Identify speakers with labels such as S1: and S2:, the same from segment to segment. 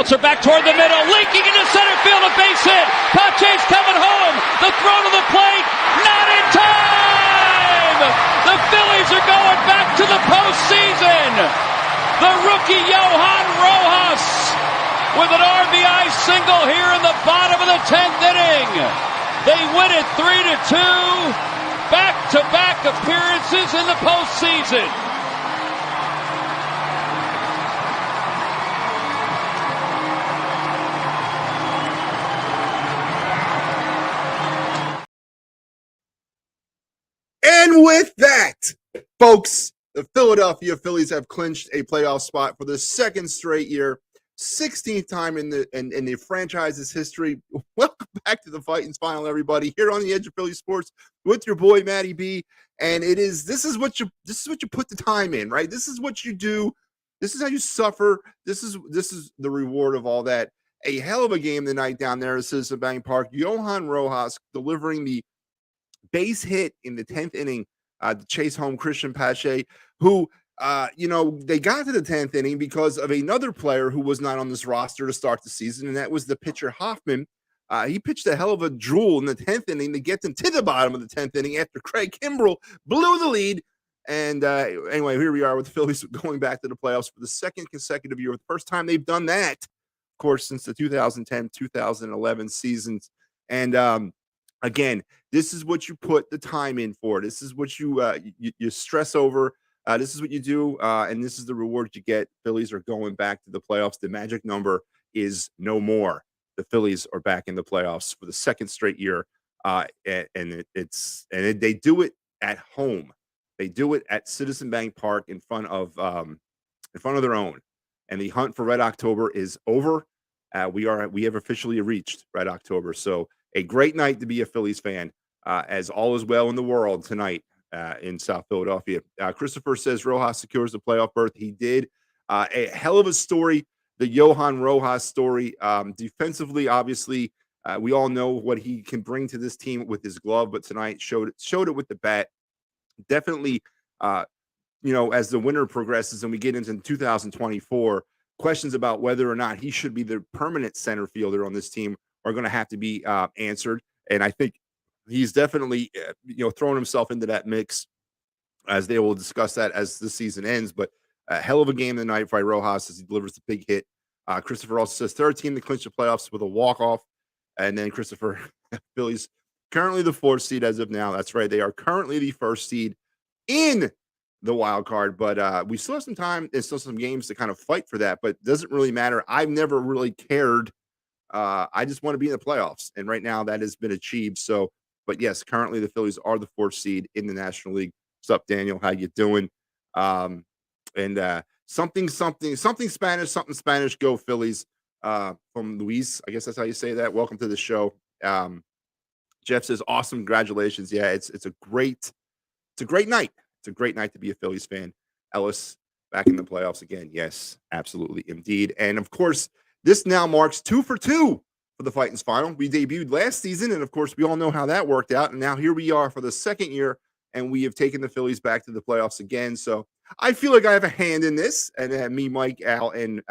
S1: Bouncer back toward the middle, leaking into center field, a base hit. Pache's coming home. The throw to the plate, not in time. The Phillies are going back to the postseason. The rookie Johan Rojas with an RBI single here in the bottom of the 10th inning. They win it 3-2. Back-to-back appearances in the postseason.
S2: And with that, folks, the Philadelphia Phillies have clinched a playoff spot for the second straight year, 16th time in the franchise's history. Welcome back to the Phightins Final, everybody. Here on the Edge of Philly Sports with your boy Matty B. And this is what you put the time in, right? This is what you do. This is how you suffer. This is the reward of all that. A hell of a game tonight down there at Citizen Bank Park. Johan Rojas delivering the base hit in the 10th inning to chase home Christian Pache, who, they got to the 10th inning because of another player who was not on this roster to start the season, and that was the pitcher Hoffman. He pitched a hell of a jewel in the 10th inning to get them to the bottom of the 10th inning after Craig Kimbrell blew the lead. And anyway, here we are with the Phillies going back to the playoffs for the second consecutive year. The first time they've done that, of course, since the 2010-2011 seasons. And again, this is what you put the time in for. This is what you stress over. This is what you do, and this is the reward you get. Phillies are going back to the playoffs. The magic number is no more. The Phillies are back in the playoffs for the second straight year, they do it at home. They do it at Citizen Bank Park in front of their own. And the hunt for Red October is over. We have officially reached Red October. So a great night to be a Phillies fan, as all is well in the world tonight in South Philadelphia. Christopher says Rojas secures the playoff berth. He did. A hell of a story, the Johan Rojas story. Defensively, obviously, we all know what he can bring to this team with his glove, but tonight showed it with the bat. Definitely, as the winter progresses and we get into 2024, questions about whether or not he should be the permanent center fielder on this team are going to have to be answered. And I think he's definitely, throwing himself into that mix, as they will discuss that as the season ends. But a hell of a game tonight by Rojas as he delivers the big hit. Christopher also says third team to clinch the playoffs with a walk-off. And then Christopher, Phillies currently the 4th seed as of now. That's right. They are currently the 1st seed in the wild card, but we still have some time and still some games to kind of fight for that, but it doesn't really matter. I've never really cared. I just want to be in the playoffs, and right now that has been achieved. So, but yes, currently the Phillies are the 4th seed in the National League. What's up, Daniel? How you doing? Something Spanish, go Phillies, from Luis. I guess that's how you say that. Welcome to the show. Jeff says, awesome. Congratulations. Yeah, it's a great night. It's a great night to be a Phillies fan. Ellis back in the playoffs again. Yes, absolutely. Indeed. And of course, this now marks 2 for 2 for the Phightins Final. We debuted last season, and of course, we all know how that worked out. And now here we are for the second year, and we have taken the Phillies back to the playoffs again. So I feel like I have a hand in this, and me, Mike, Al, and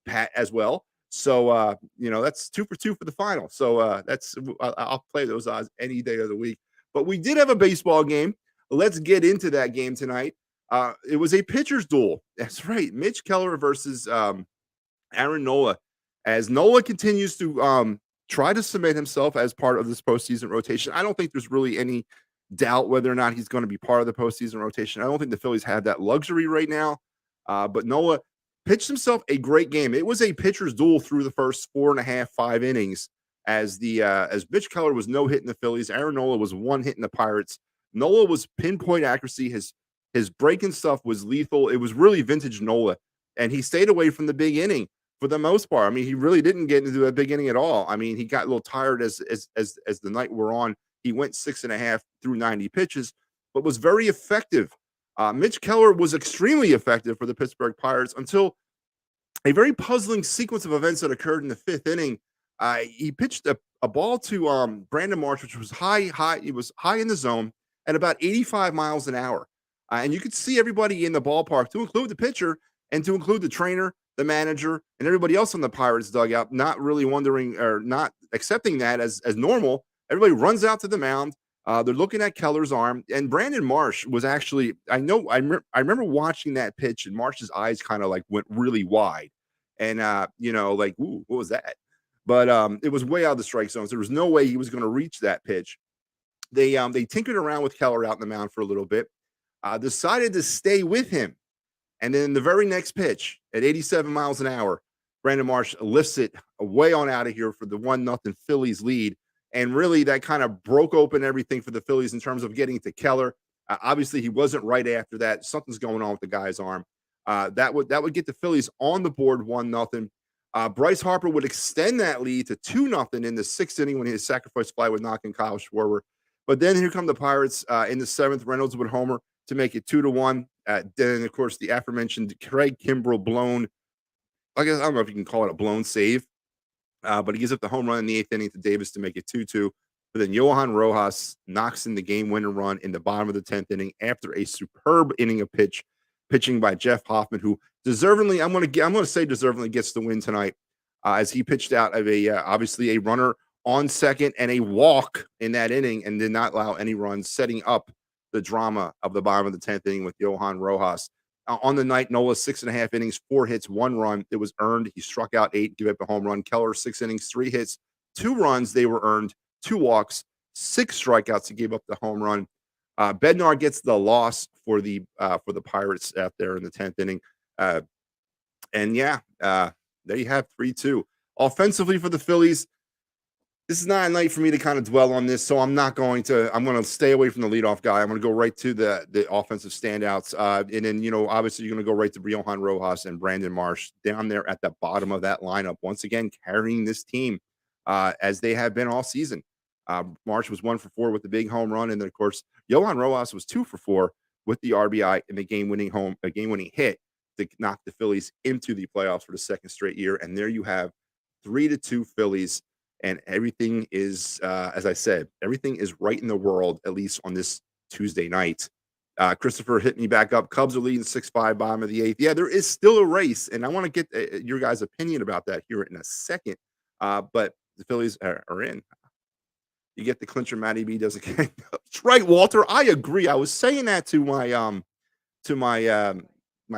S2: Pat as well. So, that's 2 for 2 for the final. So I'll play those odds any day of the week. But we did have a baseball game. Let's get into that game tonight. It was a pitcher's duel. That's right. Mitch Keller versus Aaron Nola, as Nola continues to try to cement himself as part of this postseason rotation. I don't think there's really any doubt whether or not he's going to be part of the postseason rotation. I don't think the Phillies have that luxury right now. But Nola pitched himself a great game. It was a pitcher's duel through the first 4.5, 5 innings as Mitch Keller was no hit in the Phillies. Aaron Nola was 1 hit in the Pirates. Nola was pinpoint accuracy. His breaking stuff was lethal. It was really vintage Nola, and he stayed away from the big inning for the most part. I mean, he really didn't get into that big inning at all. I mean, he got a little tired as the night wore on. He went 6.5 through 90 pitches, but was very effective. Mitch Keller was extremely effective for the Pittsburgh Pirates until a very puzzling sequence of events that occurred in the 5th inning. He pitched a ball to Brandon Marsh, which was high. It was high in the zone at about 85 miles an hour. And you could see everybody in the ballpark, to include the pitcher and to include the trainer the manager, and everybody else on the Pirates dugout, not really wondering or not accepting that as normal. Everybody runs out to the mound. They're looking at Keller's arm, and Brandon Marsh was actually. I remember watching that pitch, and Marsh's eyes kind of like went really wide, and like, ooh, what was that? But it was way out of the strike zone. So there was no way he was going to reach that pitch. They tinkered around with Keller out in the mound for a little bit. Decided to stay with him. And then the very next pitch at 87 miles an hour, Brandon Marsh lifts it way on out of here for the 1-0 Phillies lead. And really, that kind of broke open everything for the Phillies in terms of getting to Keller. Obviously, he wasn't right after that. Something's going on with the guy's arm. That would get the Phillies on the board 1-0. Bryce Harper would extend that lead to 2-0 in the 6th inning when his sacrifice fly would knock in Kyle Schwarber. But then here come the Pirates in the 7th. Reynolds would homer to make it 2-1. Then, of course, the aforementioned Craig Kimbrell blown, I don't know if you can call it a blown save, but he gives up the home run in the 8th inning to Davis to make it 2-2. But then Johan Rojas knocks in the game-winner run in the bottom of the 10th inning after a superb inning of pitching by Jeff Hoffman, who deservingly, I'm going to say deservingly gets the win tonight, as he pitched out of obviously a runner on second and a walk in that inning and did not allow any runs, setting up the drama of the bottom of the 10th inning with Johan Rojas. On the night, Nola 6.5 innings, 4 hits, 1 run. It was earned. He struck out 8, gave up a home run. Keller 6 innings, 3 hits, 2 runs. They were earned, 2 walks, 6 strikeouts. He gave up the home run. Bednar gets the loss for the Pirates out there in the 10th inning. There you have 3-2. Offensively for the Phillies, this is not a night for me to kind of dwell on this, so I'm going to stay away from the leadoff guy. I'm going to go right to the offensive standouts. And then, obviously you're going to go right to Johan Rojas and Brandon Marsh down there at the bottom of that lineup, once again, carrying this team as they have been all season. Marsh was 1 for 4 with the big home run. And then, of course, Johan Rojas was 2 for 4 with the RBI and the game-winning hit to knock the Phillies into the playoffs for the 2nd straight year. And there you have 3-2 Phillies. And everything is, as I said, everything is right in the world, at least on this Tuesday night. Christopher hit me back up. Cubs are leading 6-5, bottom of the 8th. Yeah, there is still a race, and I want to get your guys' opinion about that here in a second. But the Phillies are in. You get the clincher. Matty B does again. That's right, Walter. I agree. I was saying that to my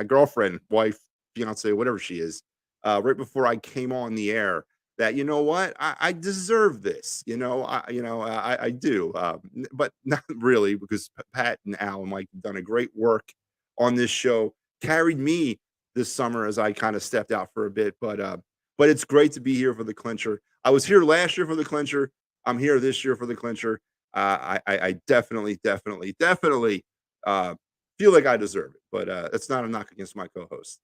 S2: girlfriend, wife, fiance, whatever she is, right before I came on the air. That, you know what, I deserve this, I do, but not really, because Pat and Al and Mike have done a great work on this show, carried me this summer as I kind of stepped out for a bit, but it's great to be here for the clincher. I was here last year for the clincher. I'm here this year for the clincher. I definitely feel like I deserve it, but that's not a knock against my co-host.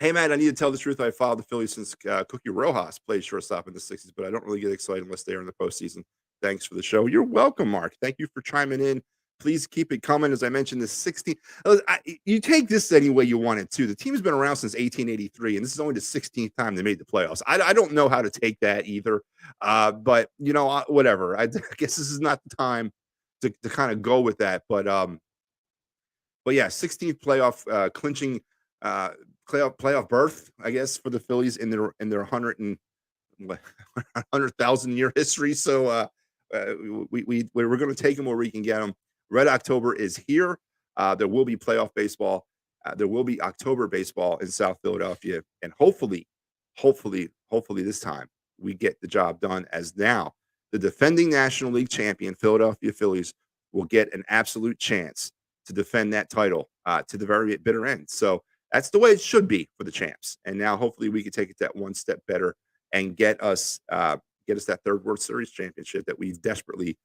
S2: Hey, Matt, I need to tell the truth. I followed the Phillies since Cookie Rojas played shortstop in the 60s, but I don't really get excited unless they're in the postseason. Thanks for the show. You're welcome, Mark. Thank you for chiming in. Please keep it coming. As I mentioned, the 16. You take this any way you want it to. The team has been around since 1883, and this is only the 16th time they made the playoffs. I don't know how to take that either, but whatever. I guess this is not the time to kind of go with that. But yeah, 16th playoff clinching. Playoff berth, I guess, for the Phillies in their 100,000 year history. So we're going to take them where we can get them. Red October is here. There will be playoff baseball. There will be October baseball in South Philadelphia, and hopefully this time we get the job done. As now the defending National League champion Philadelphia Phillies will get an absolute chance to defend that title to the very bitter end. So that's the way it should be for the champs. And now hopefully we can take it that one step better and get us that 3rd World Series championship that we desperately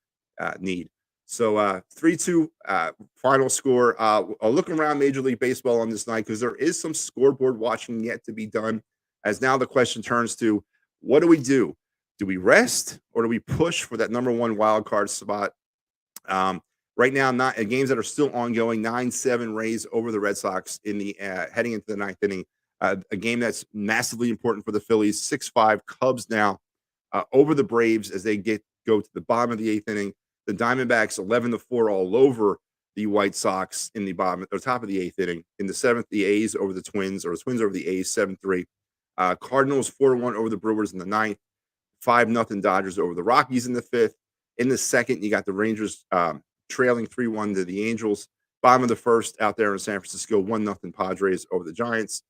S2: need. So 3-2 final score. I'll look around Major League Baseball on this night because there is some scoreboard watching yet to be done, as now the question turns to, what do we do? Do we rest or do we push for that number 1 wild card spot? Right now, games that are still ongoing. 9-7 Rays over the Red Sox in the heading into the 9th inning. A game that's massively important for the Phillies. 6-5 Cubs now over the Braves as they go to the bottom of the 8th inning. The Diamondbacks 11-4 all over the White Sox in the bottom or top of the 8th inning. In the 7th, the A's over the Twins, or the Twins over the A's 7-3. Cardinals 4-1 over the Brewers in the 9th. 5-0 Dodgers over the Rockies in the 5th. In the 2nd, you got the Rangers trailing 3-1 to the Angels. Bottom of the 1st, out there in San Francisco, 1-0 Padres over the Giants.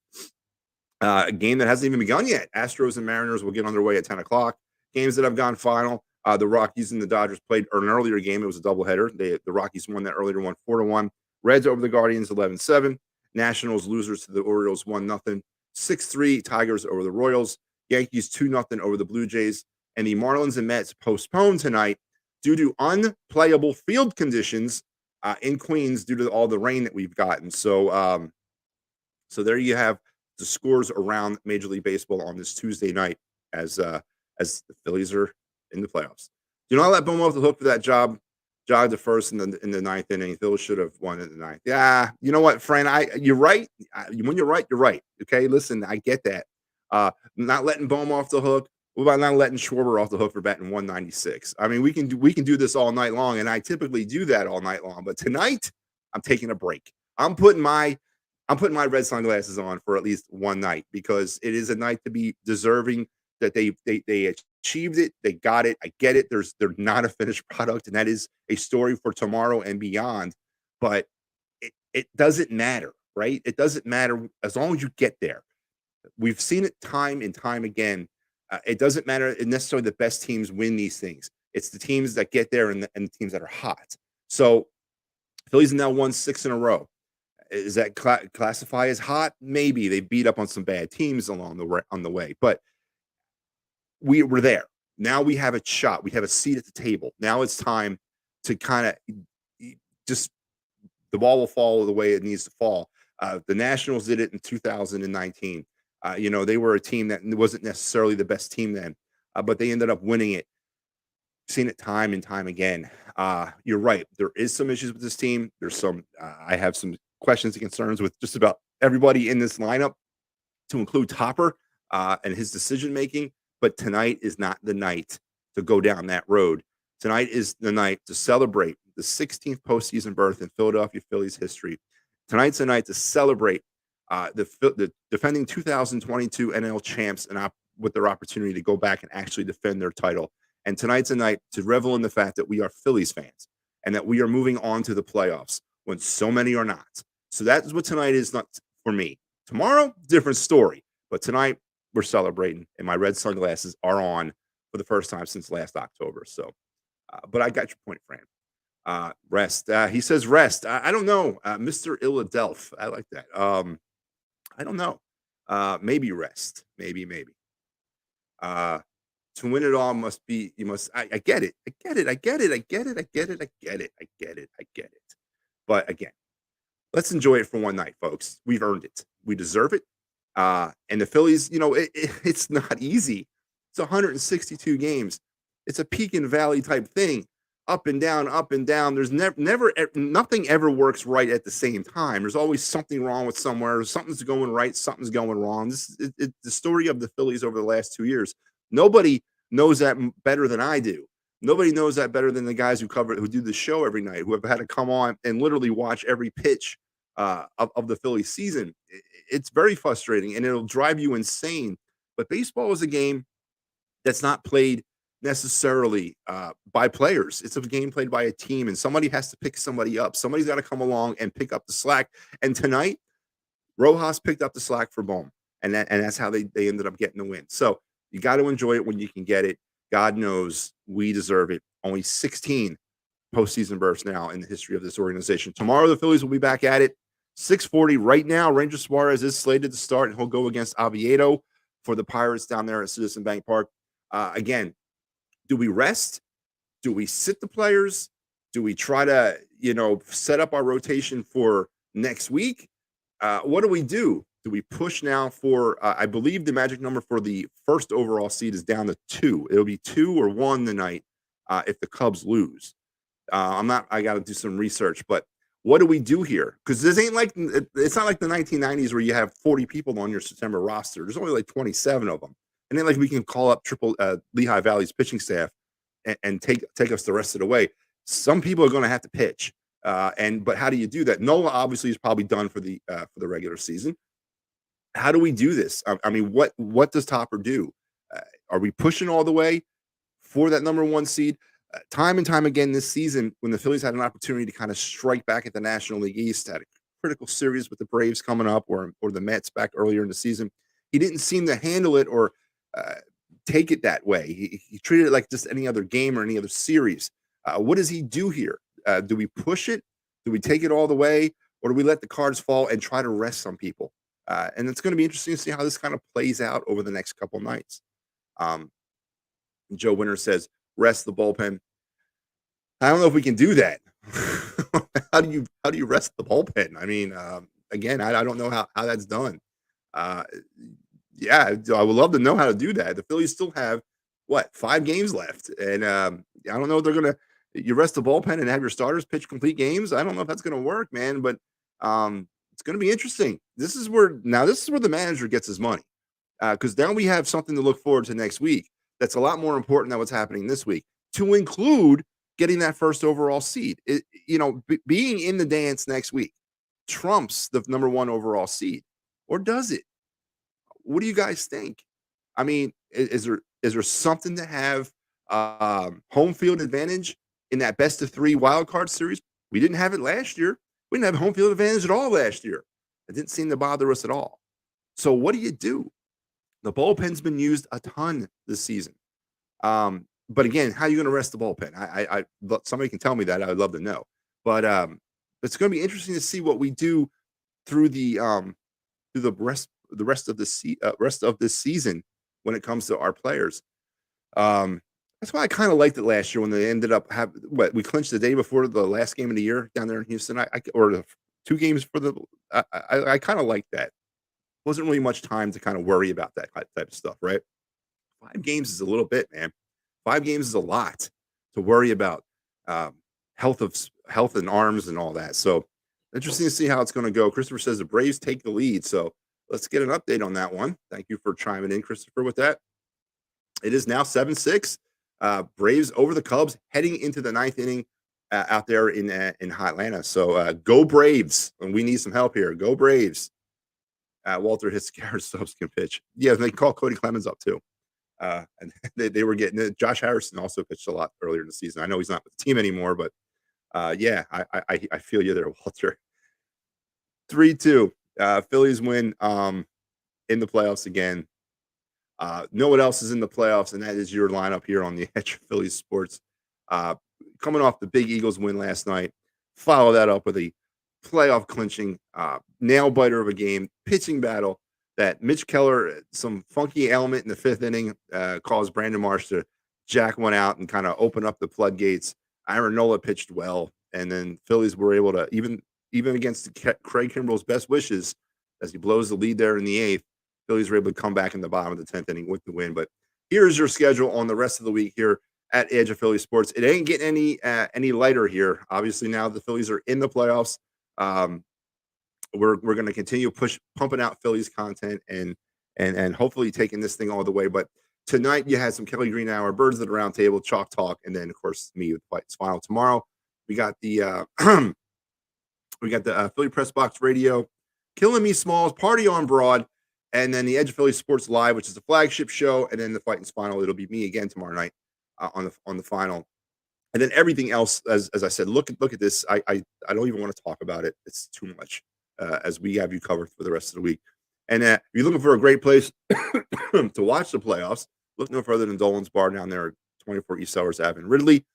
S2: A game that hasn't even begun yet. Astros and Mariners will get underway at 10 o'clock. Games that have gone final. The Rockies and the Dodgers played an earlier game. It was a doubleheader. The Rockies won that earlier one, 4-1. Reds over the Guardians, 11-7. Nationals losers to the Orioles, 1-0. 6-3 Tigers over the Royals. Yankees 2-0 over the Blue Jays. And the Marlins and Mets postponed tonight due to unplayable field conditions in Queens due to all the rain that we've gotten. So there you have the scores around Major League Baseball on this Tuesday night as the Phillies are in the playoffs. Do not let Boom off the hook for that job. Jogged the first in the 9th inning. Phillies should have won in the 9th. Yeah, you know what, friend? You're right. When you're right, you're right. Okay, listen, I get that. Not letting Bohm off the hook. What about not letting Schwarber off the hook for batting 196? I mean, we can do this all night long, and I typically do that all night long. But tonight, I'm taking a break. I'm putting my red sunglasses on for at least one night, because it is a night to be deserving that they achieved it. They got it. I get it. They're not a finished product, and that is a story for tomorrow and beyond. But it doesn't matter, right? It doesn't matter as long as you get there. We've seen it time and time again. It doesn't matter necessarily the best teams win these things. It's the teams that get there and the teams that are hot. So Phillies have now won 6 in a row. Is that classify as hot? Maybe. They beat up on some bad teams on the way, but we were there. Now we have a shot. We have a seat at the table. Now it's time to kind of just the ball will fall the way it needs to fall. The Nationals did it in 2019. They were a team that wasn't necessarily the best team then, but they ended up winning it. Seen it time and time again. You're right. There is some issues with this team. There's some. I have some questions and concerns with just about everybody in this lineup, to include Topper and his decision making. But tonight is not the night to go down that road. Tonight is the night to celebrate the 16th postseason berth in Philadelphia Phillies history. Tonight's the night to celebrate the defending 2022 NL champs and with their opportunity to go back and actually defend their title. And tonight's a night to revel in the fact that we are Phillies fans and that we are moving on to the playoffs when so many are not. So that is what tonight is, not for me. Tomorrow, different story. But tonight, we're celebrating, and my red sunglasses are on for the first time since last October. So, but I got your point, Fran. Rest. He says rest. I don't know. Mr. Illadelph. I like that. I don't know. Maybe rest. Maybe. To win it all must be, you must, I get it. I get it. But again, let's enjoy it for one night, folks. We've earned it. We deserve it. And the Phillies, it's not easy. It's 162 games. It's a peak and valley type thing. Up and down, up and down. There's never nothing ever works right at the same time. There's always something wrong with somewhere. Something's going right. Something's going wrong. This is the story of the Phillies over the last 2 years. Nobody knows that better than I do. Nobody knows that better than the guys who do the show every night, who have had to come on and literally watch every pitch of the Phillies season. It's very frustrating, and it'll drive you insane. But baseball is a game that's not played necessarily by players. It's a game played by a team, and somebody has to pick somebody up. Somebody's got to come along and pick up the slack. And tonight, Rojas picked up the slack for Bohm, and that's how they ended up getting the win. So you got to enjoy it when you can get it. God knows we deserve it. Only 16 postseason berths now in the history of this organization. Tomorrow, the Phillies will be back at it. 6:40 right now. Ranger Suarez is slated to start, and he'll go against Oviedo for the Pirates down there at Citizen Bank Park. Again, do we rest? Do we sit the players? Do we try to, set up our rotation for next week? What do we do? Do we push now for, I believe the magic number for the first overall seed is down to 2. It'll be 2 or 1 tonight if the Cubs lose. I got to do some research, but what do we do here? Because it's not like the 1990s where you have 40 people on your September roster. There's only like 27 of them. And then we can call up Lehigh Valley's pitching staff and take us the rest of the way. Some people are going to have to pitch. But how do you do that? Nola obviously is probably done for the regular season. How do we do this? I mean, what does Topper do? Are we pushing all the way for that number one seed? Time and time again this season, when the Phillies had an opportunity to kind of strike back at the National League East, had a critical series with the Braves coming up, or the Mets back earlier in the season, he didn't seem to handle it or uh, take it that way. He treated it like just any other game or any other series. What does he do here? Do we push it? Do we take it all the way, or do we let the cards fall and try to rest some people? And it's going to be interesting to see how this kind of plays out over the next couple nights. Um, Joe Winter says, rest the bullpen. I don't know if we can do that. How do you rest the bullpen? I mean, again, I don't know how that's done. Uh, yeah, I would love to know how to do that. The Phillies still have 5 games left, and I don't know if they're gonna. You rest the bullpen and have your starters pitch complete games. I don't know if that's gonna work, man. But it's gonna be interesting. This is where the manager gets his money, because now we have something to look forward to next week. That's a lot more important than what's happening this week, to include getting that first overall seed. Being in the dance next week trumps the number one overall seed, or does it? What do you guys think? I mean, is there something to have home field advantage in that best of 3 wild card series? We didn't have it last year. We didn't have home field advantage at all last year. It didn't seem to bother us at all. So what do? The bullpen's been used a ton this season. But again, how are you going to rest the bullpen? I somebody can tell me that. I'd love to know. But it's going to be interesting to see what we do through the rest of this season when it comes to our players. That's why I kind of liked it last year when they ended up we clinched the day before the last game of the year down there in Houston. Or the 2 games for the. I kind of liked that. Wasn't really much time to kind of worry about that type of stuff, right? 5 games is a little bit, man. 5 games is a lot to worry about. Health and arms and all that. So interesting to see how it's going to go. Christopher says the Braves take the lead. So let's get an update on that one. Thank you for chiming in, Christopher, with that. It is now 7-6. Braves over the Cubs heading into the 9th inning out there in Atlanta. So go Braves. And we need some help here. Go Braves. Walter hits Garrett Stubbs can pitch. Yeah, they call Cody Clemens up too. And they were getting it. Josh Harrison also pitched a lot earlier in the season. I know he's not with the team anymore, but yeah, I feel you there, Walter. 3-2. Phillies win in the playoffs again. Know what else is in the playoffs, and that is your lineup here on the Edge of Phillies Sports. Coming off the big Eagles win last night, follow that up with a playoff clinching nail biter of a game, pitching battle that Mitch Keller, some funky element in the 5th inning, caused Brandon Marsh to jack one out and kind of open up the floodgates. Aaron Nola pitched well, and then Phillies were able to, even against Craig Kimbrell's best wishes, as he blows the lead there in the 8th, Phillies were able to come back in the bottom of the 10th inning with the win. But here's your schedule on the rest of the week here at Edge of Philly Sports. It ain't getting any lighter here. Obviously, now the Phillies are in the playoffs. We're going to continue pumping out Phillies content and hopefully taking this thing all the way. But tonight you had some Kelly Greenhour, Birds at the Round Table, Chalk Talk, and then of course me with Phightins Final tomorrow. We got the Philly Press Box Radio, Killing Me Smalls, Party on Broad, and then the Edge of Philly Sports Live, which is the flagship show, and then the Phightins Final. It'll be me again tomorrow night on the final. And then everything else, as I said, look at this. I don't even want to talk about it. It's too much. As we have you covered for the rest of the week. And if you're looking for a great place to watch the playoffs, look no further than Dolan's Bar down there at 24 East Sellers Ave in Ridley.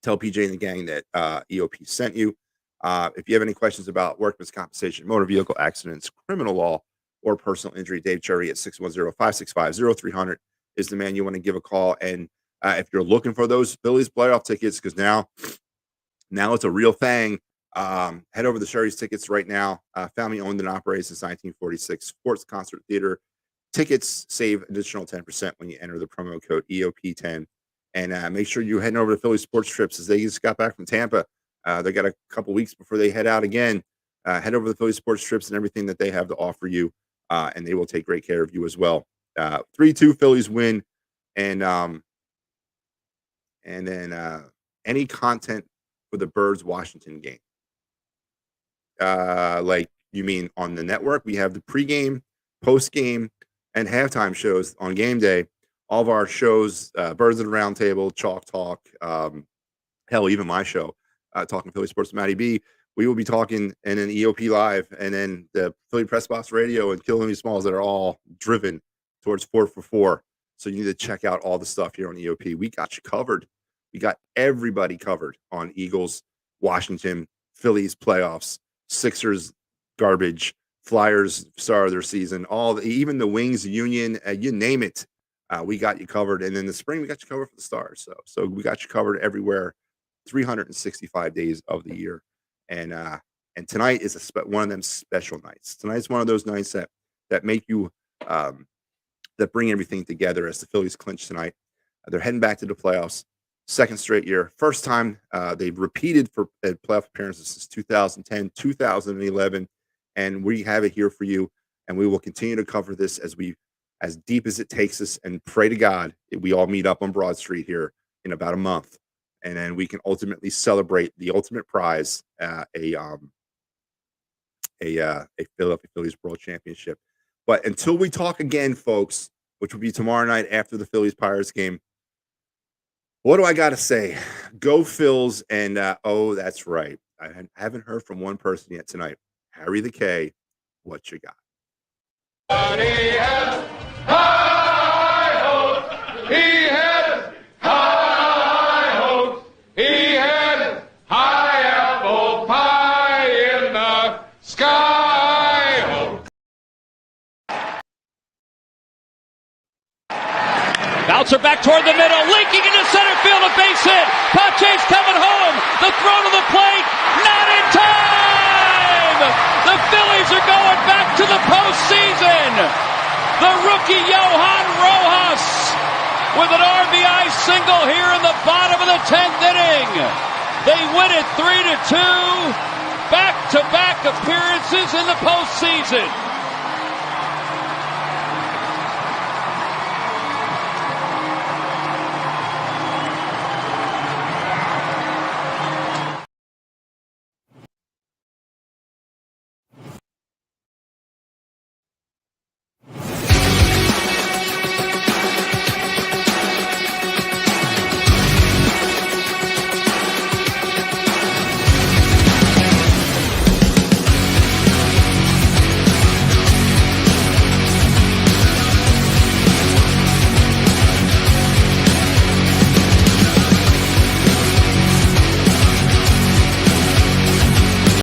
S2: Tell PJ and the gang that EOP sent you. If you have any questions about workman's compensation, motor vehicle accidents, criminal law, or personal injury, Dave Cherry at 610-565-0300 is the man you want to give a call. And if you're looking for those Phillies playoff tickets, because now it's a real thing, head over to Sherry's Tickets right now. Family owned and operated since 1946. Sports Concert Theater. Tickets save additional 10% when you enter the promo code EOP10. And make sure you're heading over to Philly Sports Trips as they just got back from Tampa. They got a couple weeks before they head out again. Head over to the Philly Sports Trips and everything that they have to offer you, and they will take great care of you as well. 3-2 Phillies win, and then any content for the Birds-Washington game. Like, you mean on the network? We have the pregame, postgame, and halftime shows on game day. All of our shows, Birds at the Round Table, Chalk Talk, hell, even my show, Talking Philly Sports with Matty B, we will be talking in an EOP Live, and then the Philly Press Box Radio and Killing Me Smalls that are all driven towards 4 for 4. So you need to check out all the stuff here on EOP. We got you covered. We got everybody covered on Eagles, Washington, Phillies playoffs, Sixers garbage, Flyers star of their season, even the Wings Union, you name it. We got you covered. And then the spring, we got you covered for the Stars. So we got you covered everywhere, 365 days of the year. And tonight is one of them special nights. Tonight's one of those nights that make you that bring everything together as the Phillies clinch tonight. They're heading back to the playoffs, second straight year. First time they've repeated for playoff appearances since 2010, 2011, and we have it here for you. And we will continue to cover this as deep as it takes us, and pray to God we all meet up on Broad Street here in about a month, and then we can ultimately celebrate the ultimate prize, a Philadelphia Phillies World Championship. But until we talk again, folks, which will be tomorrow night after the Phillies-Pirates game, what do I got to say? Go Phils, and oh, that's right. I haven't heard from one person yet tonight. Harry the K, what you got?
S3: He had high hopes. He had high hopes. He had high apple pie in the sky. Hopes.
S1: Bouncer back toward the middle, linking into center field, a base hit. Pache's coming home. The throw to the plate, not in time. The Phillies are going back to the postseason. The rookie Johan Rojas with an RBI single here in the bottom of the 10th inning. They win it 3-2. Back-to-back appearances in the postseason.